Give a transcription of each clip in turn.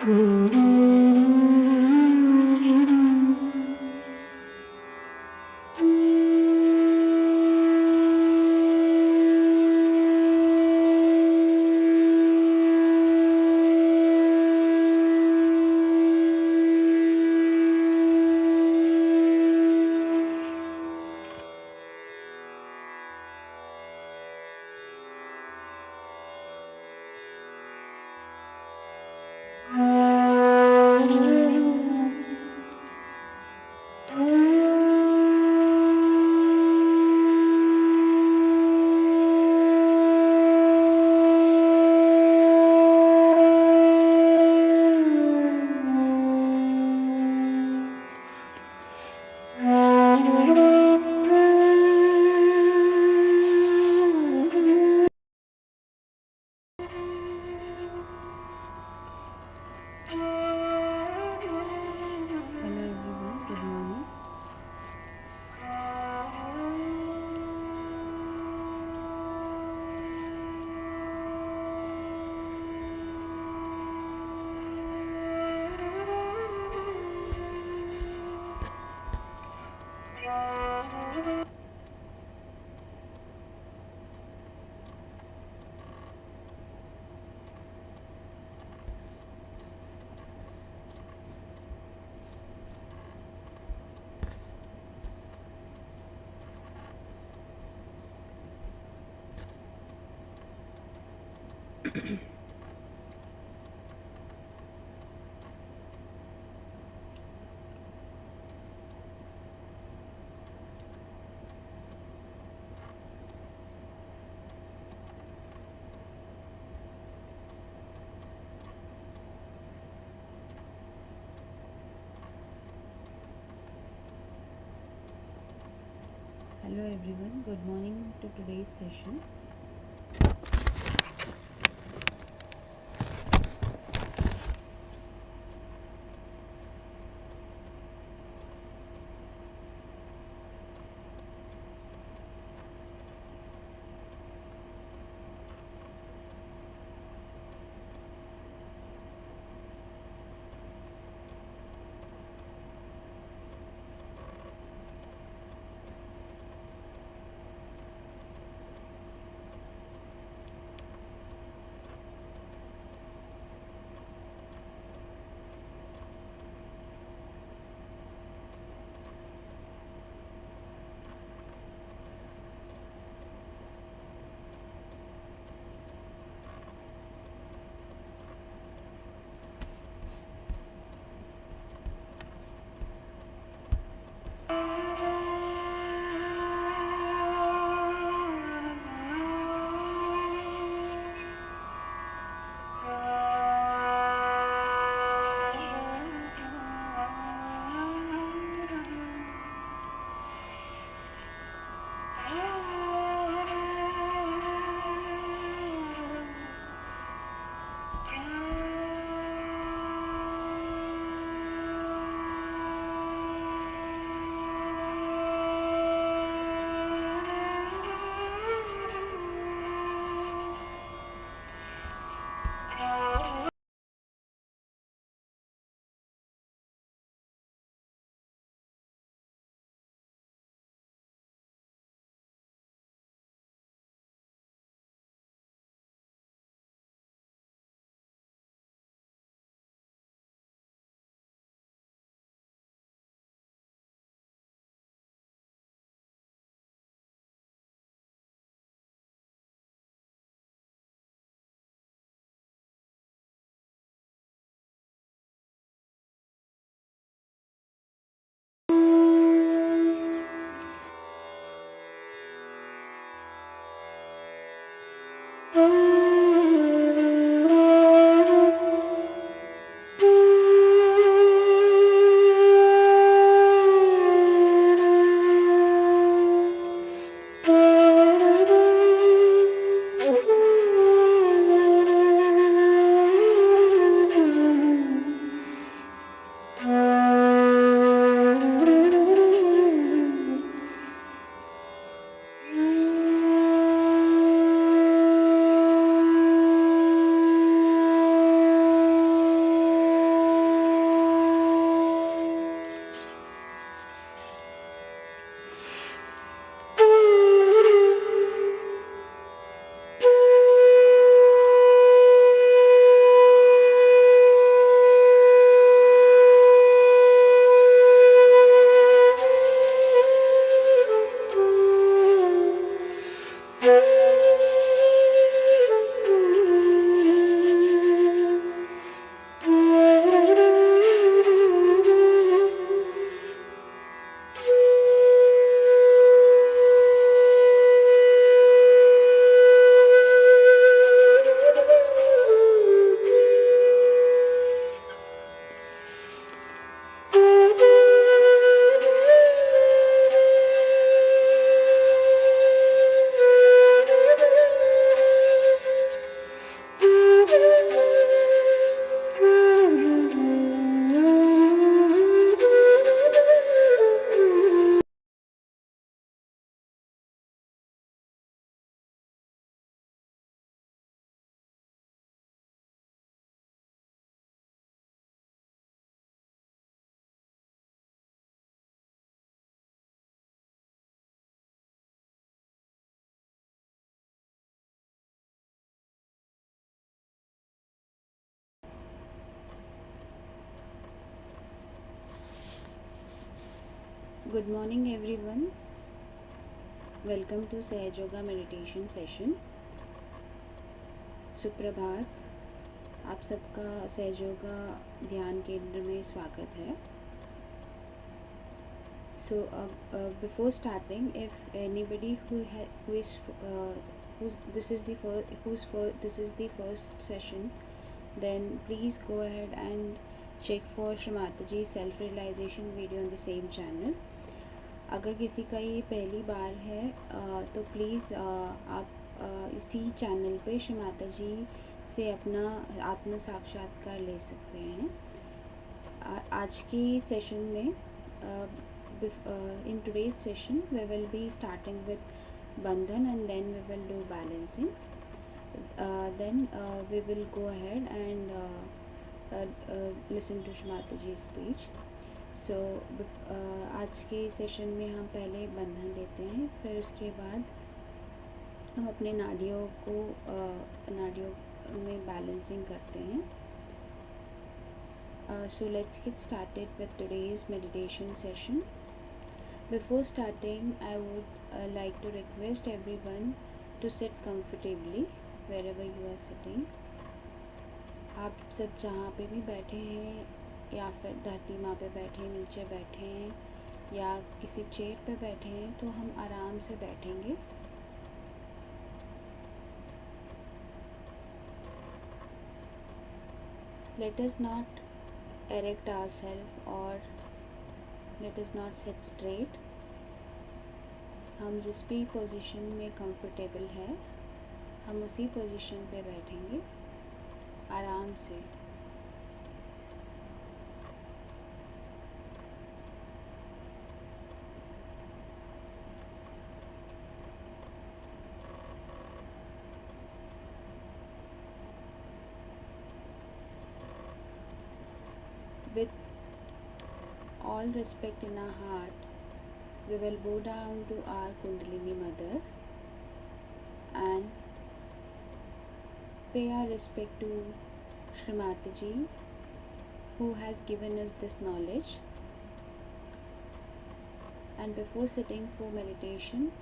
Hello everyone, good morning to today's session. Good morning everyone. Welcome to Sahaja Yoga meditation session. सुप्रभात. आप सबका सहज योगा ध्यान केंद्र में स्वागत है. So before starting, if anybody this is the first session, then please go ahead and check for Shri Mataji's self-realization video on the same channel. अगर किसी का ये पहली बार है तो प्लीज़ आप इसी चैनल पे श्री माताजी से अपना आत्म साक्षात्कार ले सकते हैं. आज की सेशन में in today's session we will be starting with Bandhan and then we will do balancing. Then we will go ahead and listen to Shri Mataji's speech. So आज के सेशन में हम पहले बंधन लेते हैं, फिर उसके बाद हम अपने नाड़ियों में बैलेंसिंग करते हैं. So let's get started with today's meditation session. Before starting, I would like to request everyone to sit comfortably wherever you are sitting. आप सब जहाँ पे भी बैठे हैं, या फिर धरती माँ पे बैठे हैं, नीचे बैठे हैं या किसी चेयर पे बैठे हैं, तो हम आराम से बैठेंगे. Let us not erect ourselves or let us not sit straight. हम जिस भी पोजीशन में कंफर्टेबल है, हम उसी पोजीशन पे बैठेंगे आराम से. With all respect in our heart, we will bow down to our Kundalini Mother and pay our respect to Shri Mataji, who has given us this knowledge. And before sitting for meditation,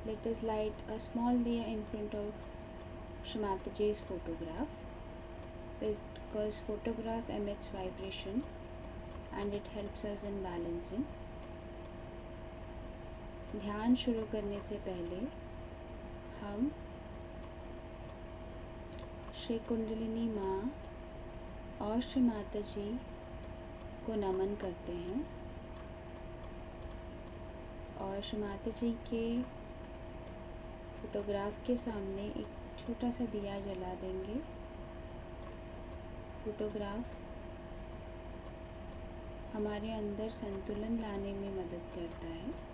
let us light a small diya in front of Shri Mataji's photograph, because photograph emits vibration and it helps us in balancing. ध्यान शुरू करने से पहले हम श्री कुंडलिनी माँ और श्री माताजी को नमन करते हैं और श्री माताजी के फोटोग्राफ के सामने एक छोटा सा दिया जला देंगे. फोटोग्राफ हमारे अंदर संतुलन लाने में मदद करता है.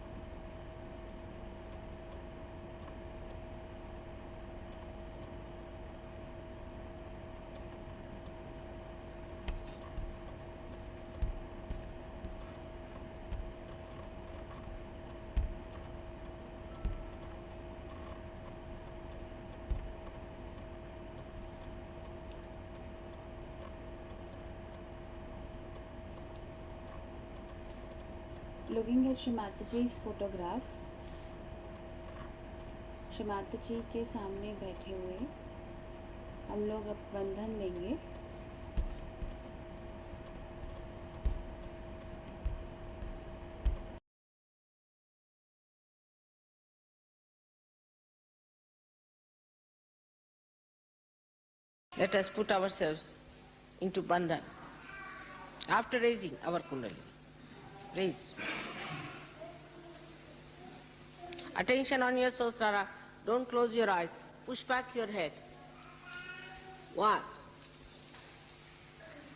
Looking at Shri Mataji's photograph, Shri माताजी के सामने बैठे हुए हम लोग अब बंधन लेंगे. Let us put ourselves into Bandhan after raising our Kundalini. Raise. Attention on your Sahasrara. Don't close your eyes. Push back your head. 1.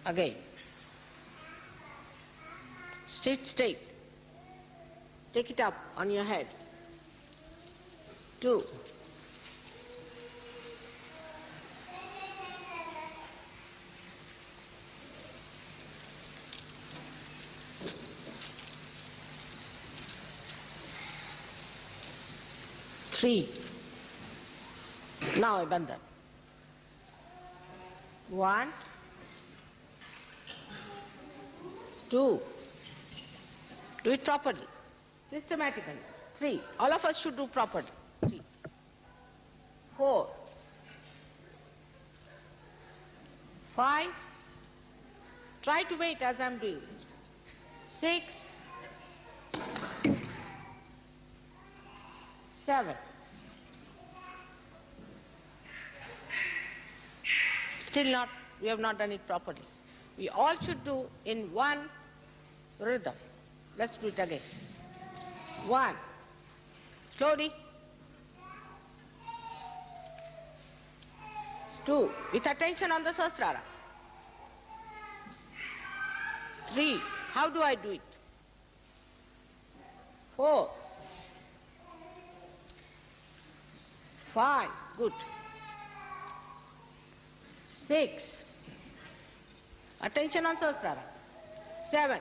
Again. Sit straight. Take it up on your head. 2. 3. Now a bandhan. 1, 2. Do it properly, systematically. 3. All of us should do properly. 3. 4. 5. Try to wait as I'm doing. 6. 7. Still not, we have not done it properly. We all should do in one rhythm. Let's do it again. 1. Slowly. 2. With attention on the Sahasrara. 3. How do I do it? 4. 5. Good. 6. Attention on Sahasrara. 7.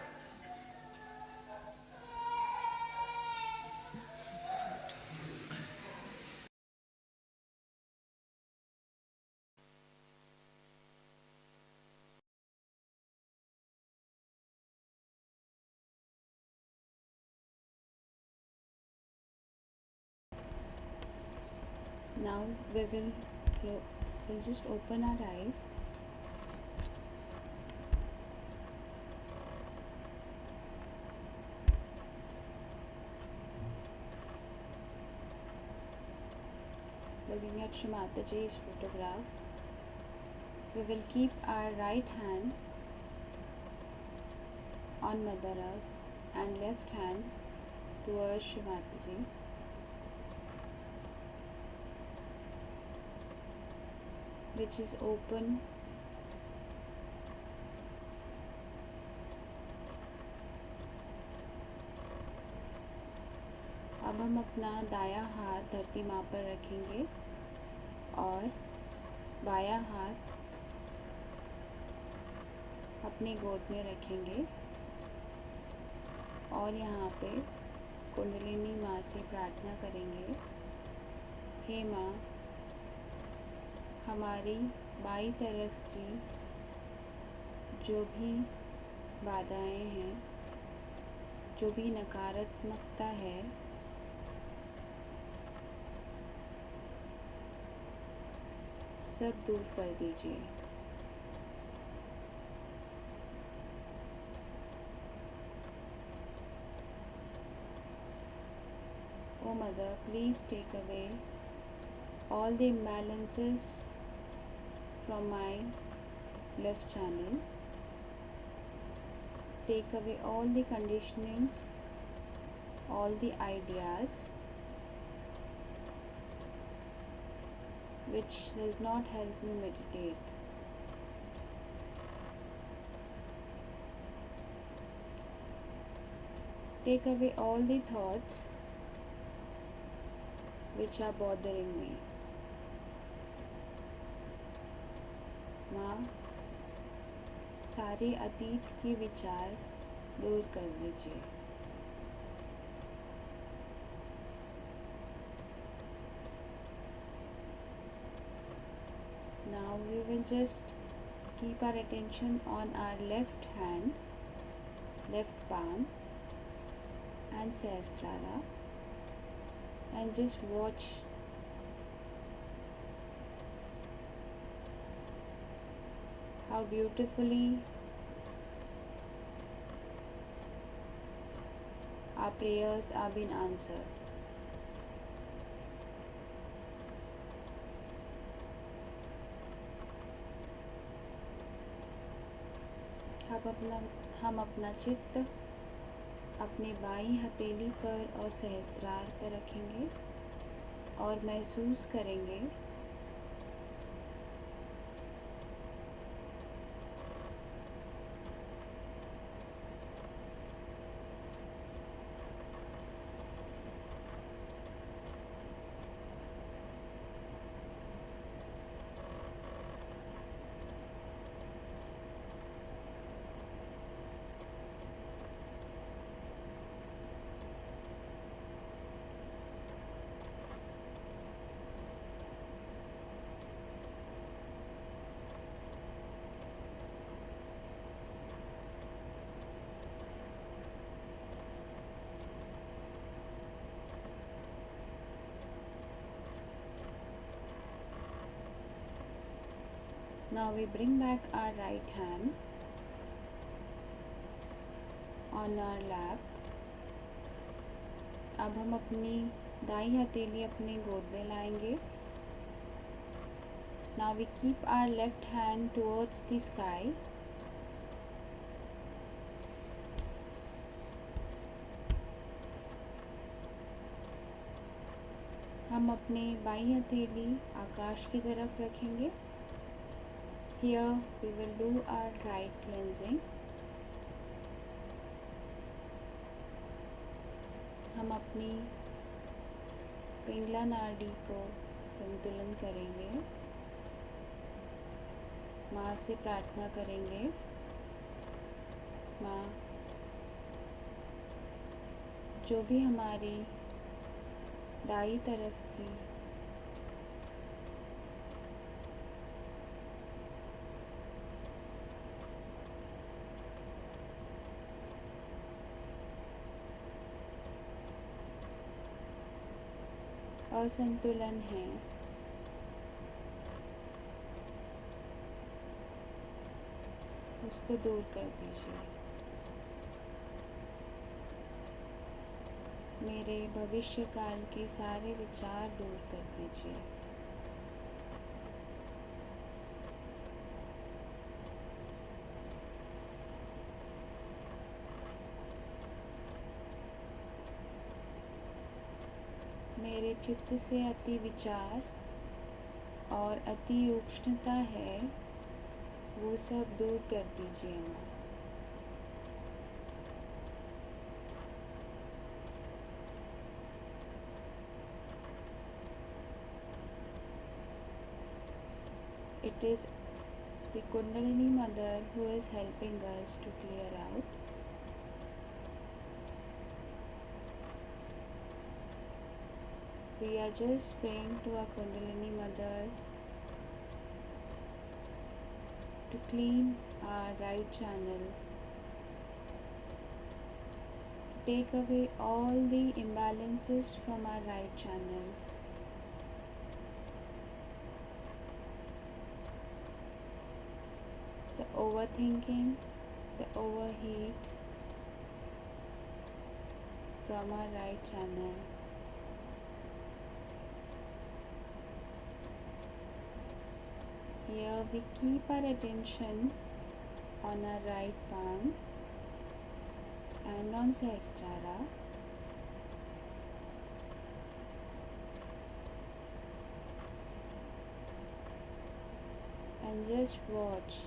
Now we'll just open our eyes. Looking at Shri Mataji's photograph, we will keep our right hand on Mother Earth and left hand towards Shri Mataji. Which is open. अब हम अपना दायां हाथ धरती माँ पर रखेंगे और बायां हाथ अपनी गोद में रखेंगे और यहाँ पे कुंडलिनी माँ से प्रार्थना करेंगे, हे माँ, हमारी बाईं तरफ की जो भी बाधाएं हैं, जो भी नकारात्मकता है, सब दूर कर दीजिए। Oh Mother, please take away all the imbalances from my left channel. Take away all the conditionings, all the ideas which does not help me meditate. Take away all the thoughts which are bothering me. माँ, सारे अतीत के विचार दूर कर दीजिए। Now we will just keep our attention on our left hand, left palm and Sahasrara and just watch how beautifully our prayers are being answered. हम अपना चित्त अपने बाईं हथेली पर और सहस्त्रार पर रखेंगे और महसूस करेंगे Now we bring back our right hand on our lap. अब हम अपनी दाई हथेली अपने गोद में लाएंगे. Now we keep our left hand towards the sky. हम अपनी बाई हथेली आकाश की तरफ रखेंगे. Here we will do our right cleansing. हम अपनी पिंगला नाड़ी को संतुलन करेंगे. माँ से प्रार्थना करेंगे. माँ, जो भी हमारी दाई तरफ की असंतुलन है, उसको दूर कर दीजिए. मेरे भविष्य काल के सारे विचार दूर कर दीजिए. मेरे चित्त से अति विचार और अति उष्णता है, वो सब दूर कर दीजिए. माँ, it is the Kundalini Mother who is helping us to clear out. We are just praying to our Kundalini Mother to clean our right channel, to take away all the imbalances from our right channel. The overthinking, the overheat from our right channel. Here we keep our attention on our right palm and on Sahasrara. And just watch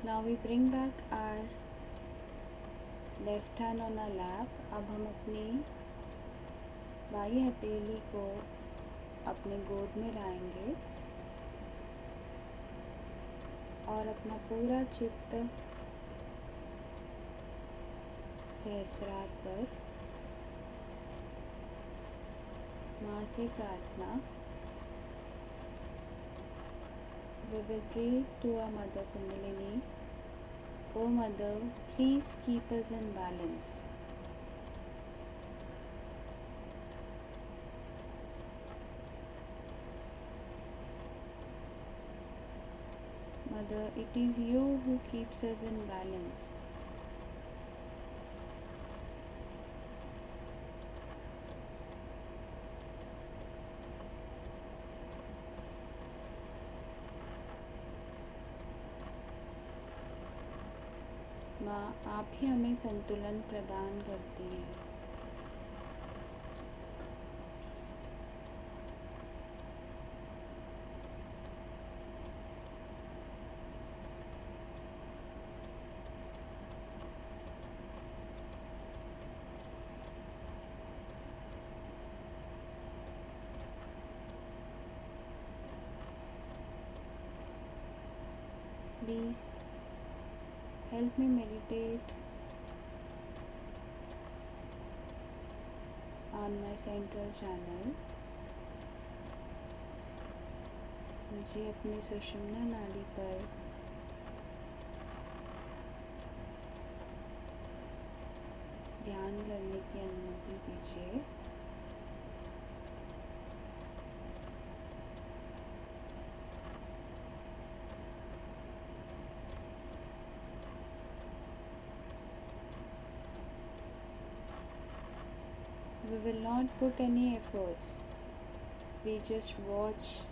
Now we bring back our left hand on our lap. अब हम अपनी by हथेली को अपने गोद में लाएंगे और अपना पूरा चित्त सहस्त्रार पर. माँ से प्रार्थना. We will pray to our Mother Kundalini. Oh Mother, please keep us in balance. Mother, it is you who keeps us in balance. माँ, आप ही हमें संतुलन प्रदान करती हैं. please help me meditate on my central channel. मुझे अपने सुषुम्ना नाड़ी पर ध्यान करने की अनुमति दीजिए। We will not put any efforts. We just watch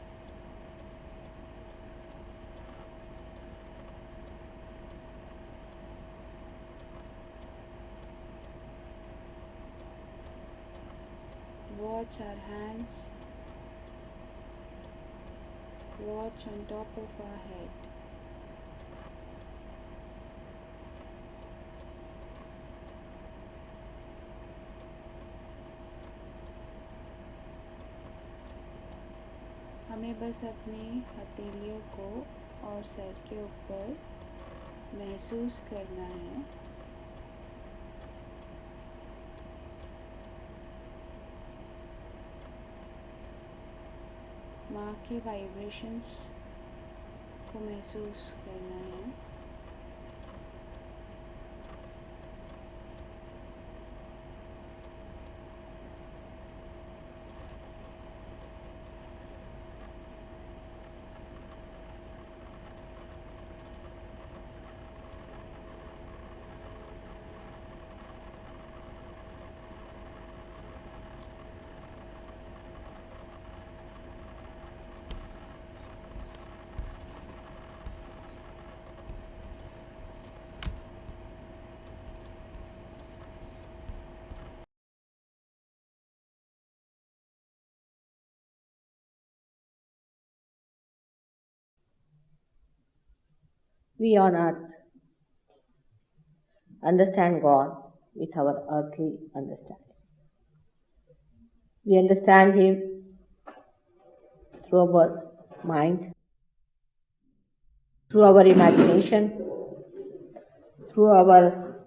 our hands, watch on top of our head. हमें बस अपनी हथेलियों को और सर के ऊपर महसूस करना है। माँ के वाइब्रेशंस को महसूस करना है। We on earth understand God with our earthly understanding. We understand Him through our mind, through our imagination, through our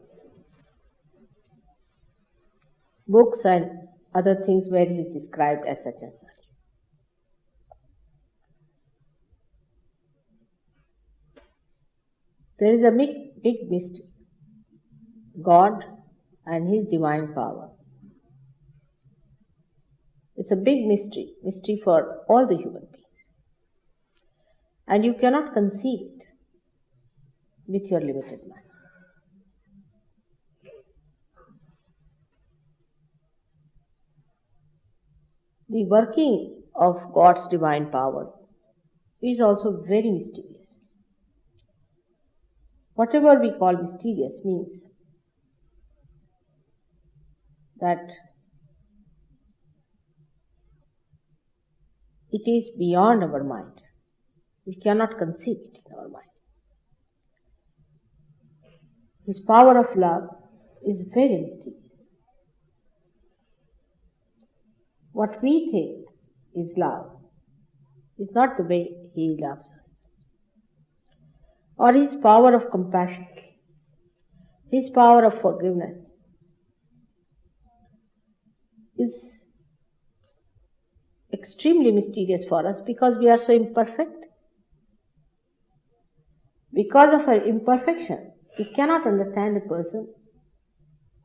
books and other things where He is described as such and such. There is a big mystery, God and His divine power. It's a big mystery for all the human beings. And you cannot conceive it with your limited mind. The working of God's divine power is also very mysterious. Whatever we call mysterious means that it is beyond our mind. We cannot conceive it in our mind. His power of love is very mysterious. What we think is love is not the way He loves us. Or His power of compassion, His power of forgiveness is extremely mysterious for us because we are so imperfect. Because of our imperfection, we cannot understand a person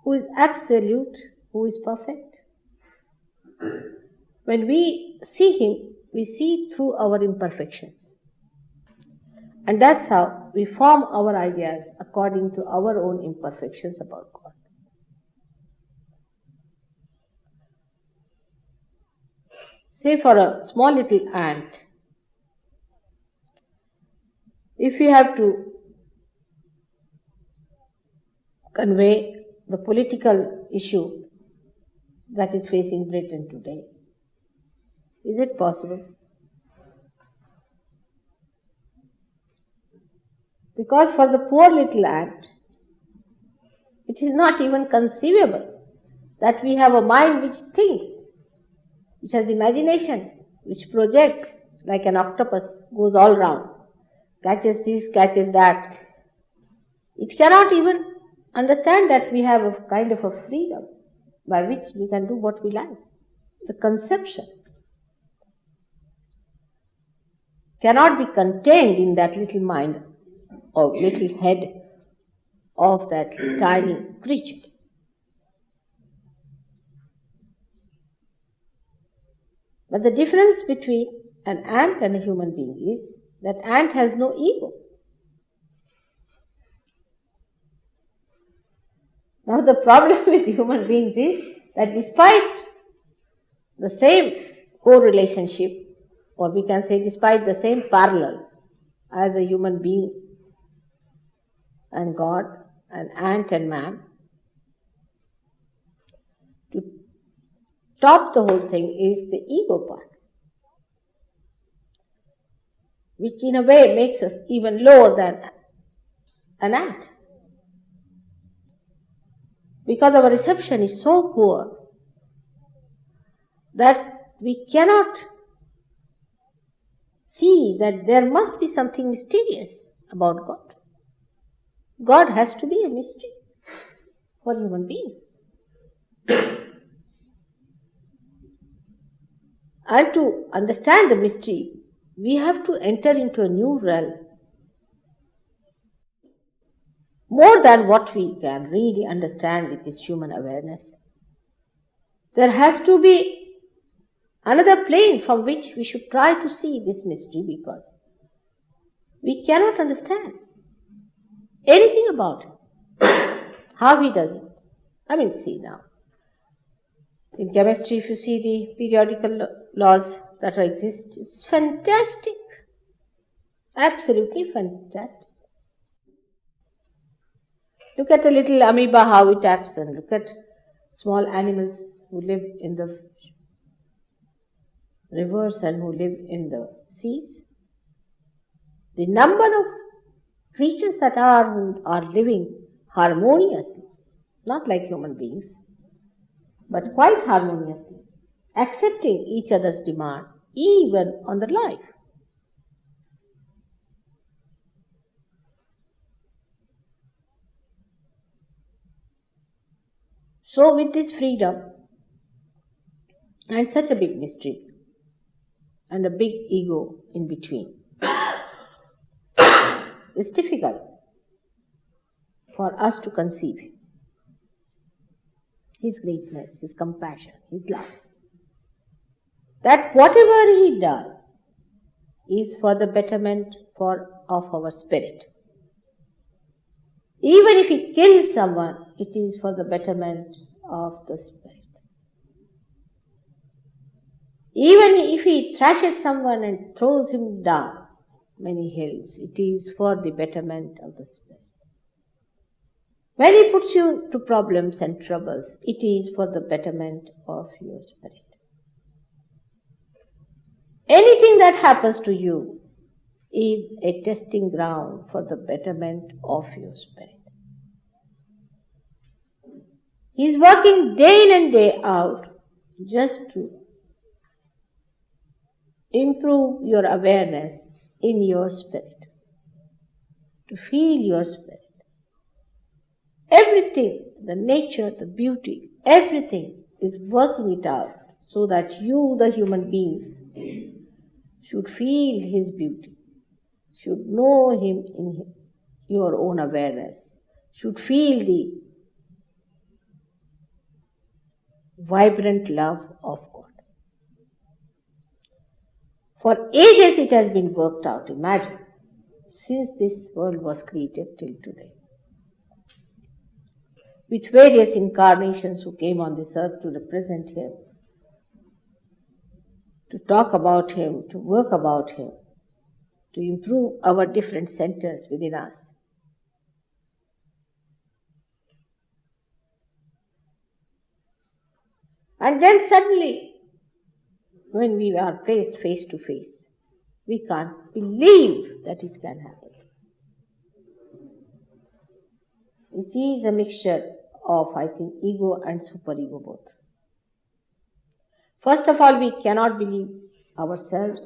who is absolute, who is perfect. When we see Him, we see through our imperfections. And that's how we form our ideas according to our own imperfections about God. Say for a small little ant, if you have to convey the political issue that is facing Britain today, is it possible? Because for the poor little ant, it is not even conceivable that we have a mind which thinks, which has imagination, which projects like an octopus, goes all round. catches this, catches that. It cannot even understand that we have a kind of a freedom by which we can do what we like. The conception cannot be contained in that little mind or little head of that tiny creature. But the difference between an ant and a human being is that ant has no ego. Now the problem with human beings is that despite the same co-relationship, or we can say despite the same parallel as a human being and God, an ant and man, to top the whole thing is the ego part, which in a way makes us even lower than an ant. Because our reception is so poor that we cannot see that there must be something mysterious about God. God has to be a mystery for human beings. And to understand the mystery, we have to enter into a new realm, more than what we can really understand with this human awareness. There has to be another plane from which we should try to see this mystery, because we cannot understand anything about him, how he does it. I mean, see now, in chemistry, if you see the periodical laws that exist, it's fantastic, absolutely fantastic. Look at a little amoeba, how it acts, and look at small animals who live in the rivers and who live in the seas. The number of creatures that who are living harmoniously, not like human beings, but quite harmoniously, accepting each other's demand, even on their life. So with this freedom and such a big mystery and a big ego in between, it's difficult for us to conceive his greatness, his compassion, his love. That whatever he does is for the betterment of our spirit. Even if he kills someone, it is for the betterment of the spirit. Even if he thrashes someone and throws him down many hills, it is for the betterment of the spirit. When he puts you to problems and troubles, it is for the betterment of your spirit. Anything that happens to you is a testing ground for the betterment of your spirit. He is working day in and day out just to improve your awareness in your spirit, to feel your spirit. Everything, the nature, the beauty, everything is working it out so that you, the human beings, should feel his beauty, should know him in your own awareness, should feel the vibrant love of God. For ages it has been worked out, imagine, since this world was created till today, with various incarnations who came on this earth to represent him, to talk about him, to work about him, to improve our different centers within us. And then suddenly, when we are placed face to face, we can't believe that it can happen. It is a mixture of, I think, ego and superego both. First of all, we cannot believe ourselves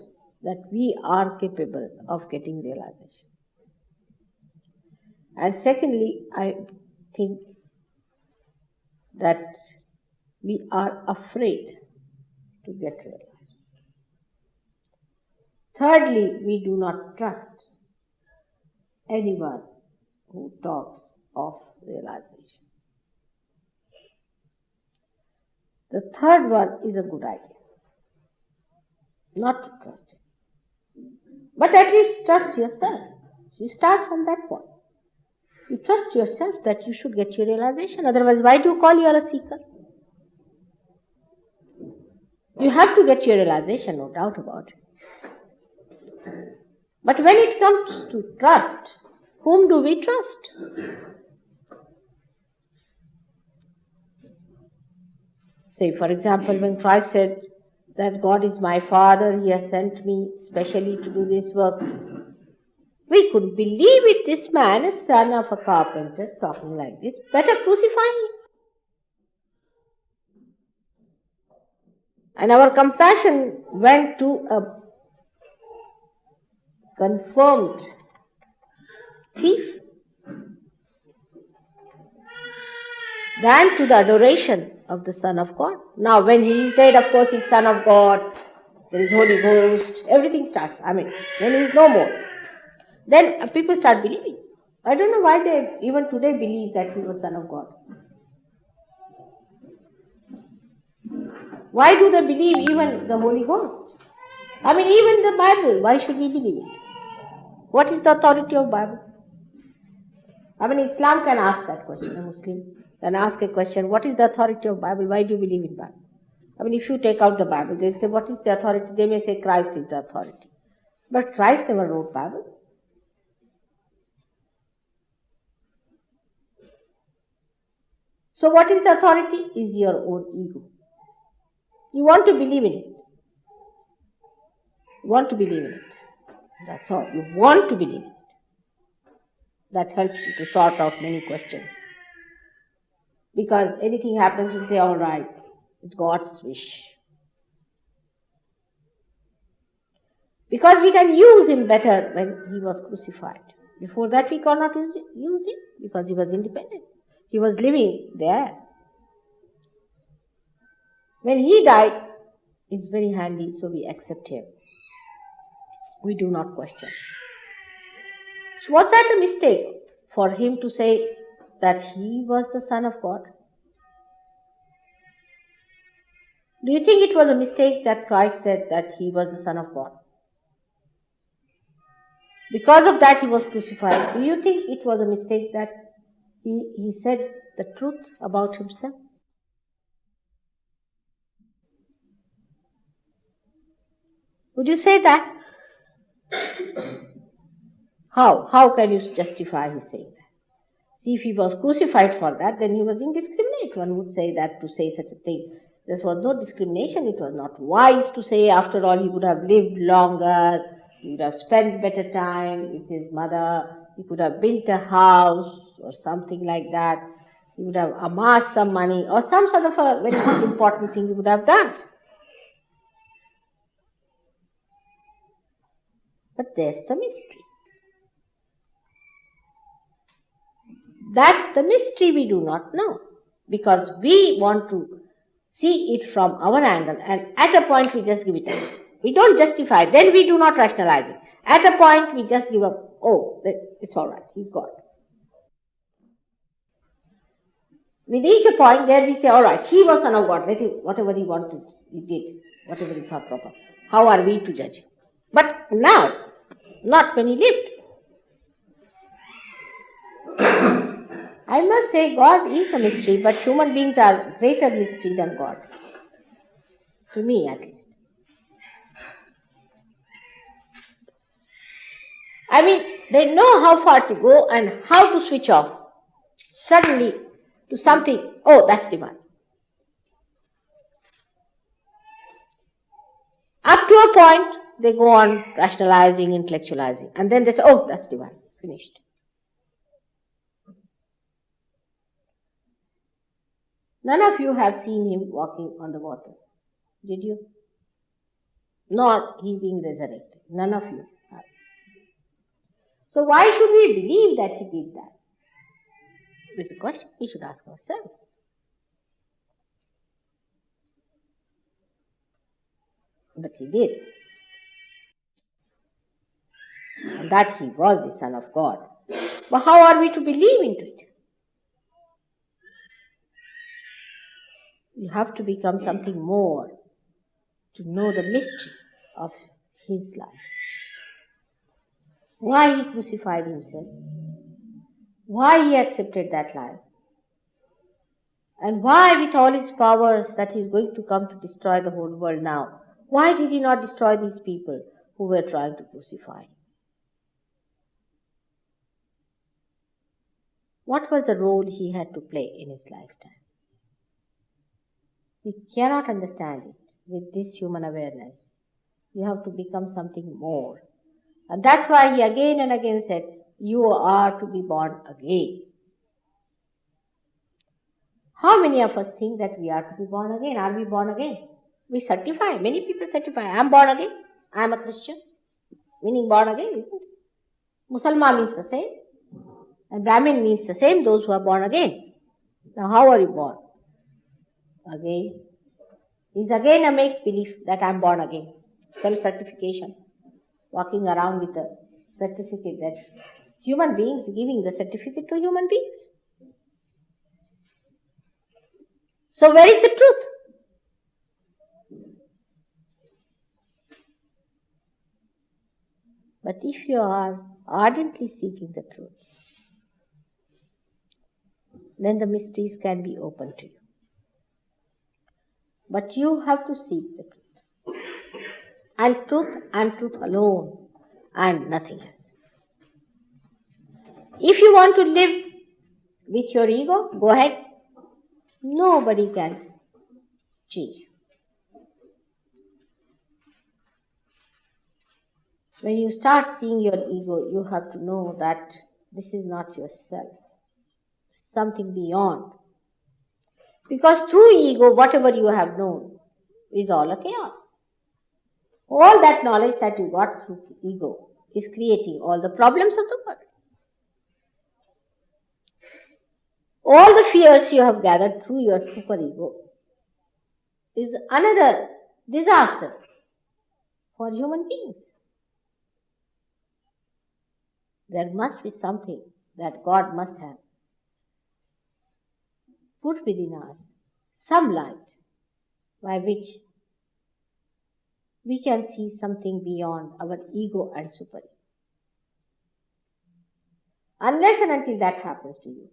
that we are capable of getting realization. And secondly, I think that we are afraid to get realized. Thirdly, we do not trust anyone who talks of realization. The third one is a good idea, not to trust it. But at least trust yourself. You start from that point. You trust yourself that you should get your realization. Otherwise, why do you call you are a seeker? You have to get your realization, no doubt about it. But when it comes to trust, whom do we trust? Say, for example, when Christ said that God is my Father, He has sent me specially to do this work. We couldn't believe it. This man is son of a carpenter talking like this. Better crucify him. And our compassion went to a confirmed thief than to the adoration of the Son of God. Now, when he is dead, of course, he is Son of God. There is Holy Ghost. Everything starts. When he is no more. Then people start believing. I don't know why they even today believe that he was Son of God. Why do they believe even the Holy Ghost? Even the Bible, why should we believe it? What is the authority of Bible? Islam can ask that question. A Muslim can ask a question, what is the authority of Bible? Why do you believe in Bible? If you take out the Bible, they say, what is the authority? They may say Christ is the authority. But Christ never wrote Bible. So what is the authority? Is your own ego. You want to believe in it. You want to believe in it. That's all. You want to believe in it. That helps you to sort out many questions. Because anything happens, you say, all right, it's God's wish. Because we can use him better when he was crucified. Before that we could not use him because he was independent. He was living there. When he died, it's very handy, so we accept him. We do not question. So was that a mistake for him to say that he was the Son of God? Do you think it was a mistake that Christ said that he was the Son of God? Because of that he was crucified. Do you think it was a mistake that he said the truth about himself? Would you say that? How can you justify his saying that? See, if he was crucified for that, then he was indiscriminate. One would say that to say such a thing. There was no discrimination. It was not wise to say. After all, he would have lived longer. He would have spent better time with his mother. He could have built a house or something like that. He would have amassed some money or some sort of a very important thing he would have done. But there's the mystery. That's the mystery we do not know. Because we want to see it from our angle, and at a point we just give it up. We don't justify, then we do not rationalize it. At a point we just give up, oh, it's all right, he's God. We reach a point where we say, all right, he was Son of God, let him, whatever he wanted, he did, whatever he thought proper. How are we to judge him? But now, not when he lived. I must say God is a mystery, but human beings are greater mystery than God. To me, at least. They know how far to go and how to switch off suddenly to something, oh, that's divine. Up to a point, they go on rationalizing, intellectualizing, and then they say, oh, that's divine, finished. None of you have seen him walking on the water, did you? Nor he being resurrected. None of you have. So why should we believe that he did that? It's a question we should ask ourselves. But he did. And that he was the Son of God. But how are we to believe into it? You have to become something more to know the mystery of his life. Why he crucified himself, why he accepted that life, and why with all his powers that he is going to come to destroy the whole world now, why did he not destroy these people who were trying to crucify him? What was the role he had to play in his lifetime? We cannot understand it with this human awareness. You have to become something more. And that's why he again and again said, you are to be born again. How many of us think that we are to be born again? Are we born again? We certify. Many people certify. I am born again. I am a Christian. Meaning born again, isn't it? Musalman means the same. And Brahmin means the same, those who are born again. Now how are you born? Again. It's again a make-believe that I am born again. Self-certification. Walking around with a certificate that human beings giving the certificate to human beings. So where is the truth? But if you are ardently seeking the truth, then the mysteries can be open to you. But you have to seek the truth. And truth alone, and nothing else. If you want to live with your ego, go ahead. Nobody can change you. When you start seeing your ego, you have to know that this is not yourself. Something beyond. Because through ego, whatever you have known is all a chaos. All that knowledge that you got through ego is creating all the problems of the world. All the fears you have gathered through your superego is another disaster for human beings. There must be something that God must have put within us, some light by which we can see something beyond our ego and superego. Unless and until that happens to you,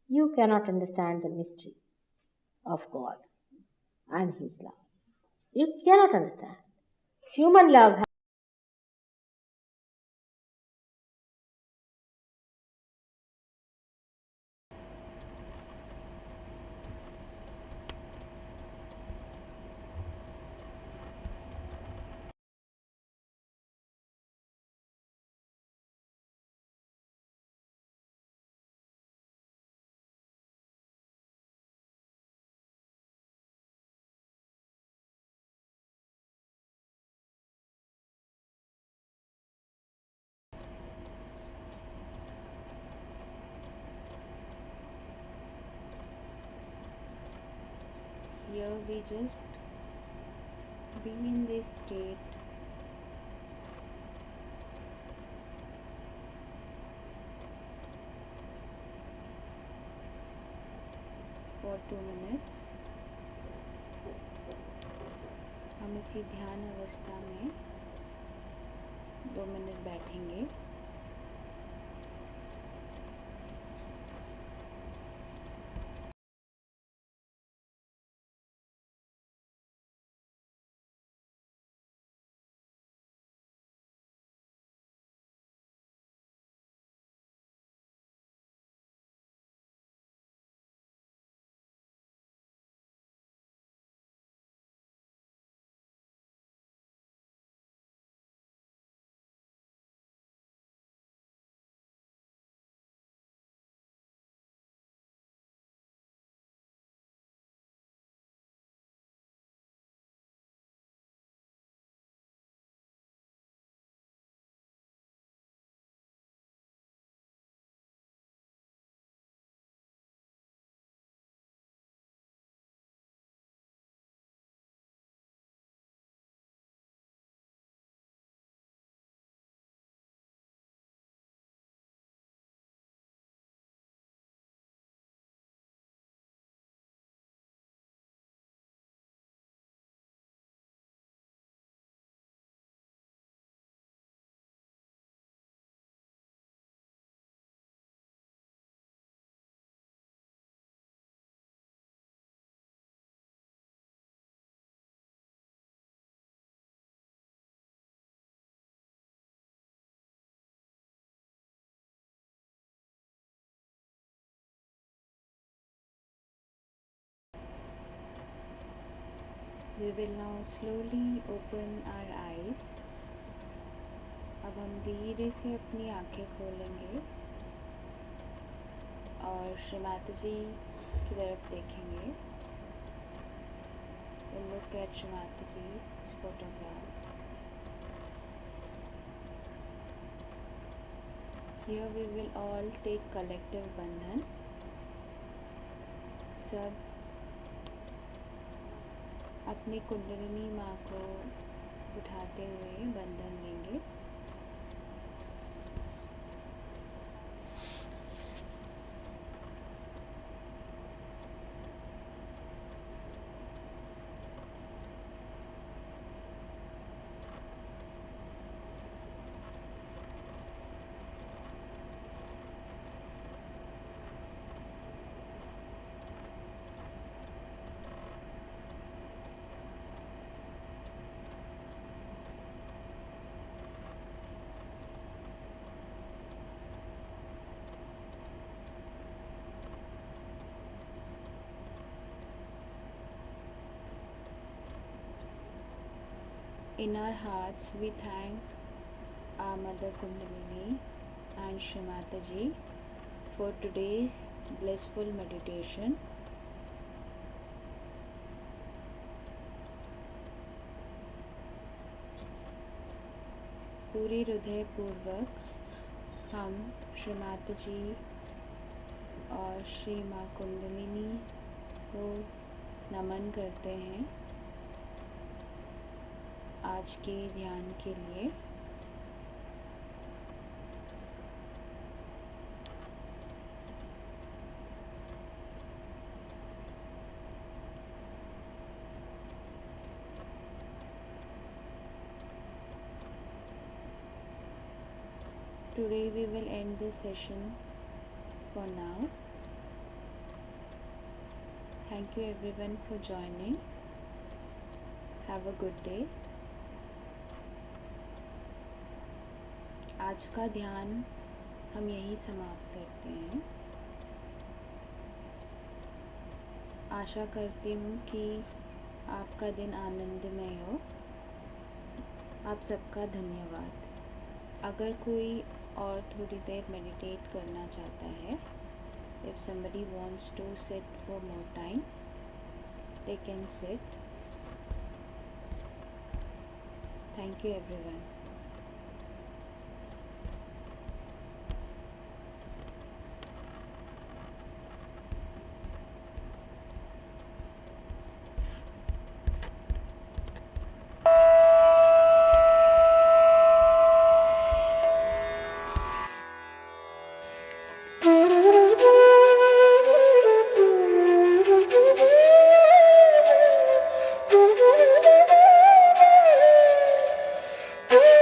you cannot understand the mystery of God and His love. You cannot understand. Human love Here we just be in this state for 2 minutes. हम इसी ध्यान अवस्था में 2 minute बैठेंगे. We will now slowly open our eyes. अब हम धीरे से अपनी आंखें खोलेंगे और श्री माताजी की तरफ देखेंगे. We'll look at Shri Mataji's photograph. Here we will all take collective Bandhan. सब अपनी कुंडलिनी माँ को उठाते हुए बंधन लेंगे. In our hearts, we thank our Mother Kundalini and Shri Mataji for today's blissful meditation. पूरी हृदय पूर्वक हम श्री माताजी और श्री माँ कुंडलिनी को नमन करते हैं आज के ध्यान के लिए. Today we will end this session for now. Thank you everyone for joining. Have a good day. आज का ध्यान हम यहीं समाप्त करते हैं. आशा करती हूँ कि आपका दिन आनंदमय हो. आप सबका धन्यवाद. अगर कोई और थोड़ी देर मेडिटेट करना चाहता है, if somebody wants to sit for more time, they can sit. Thank you everyone. Thank you.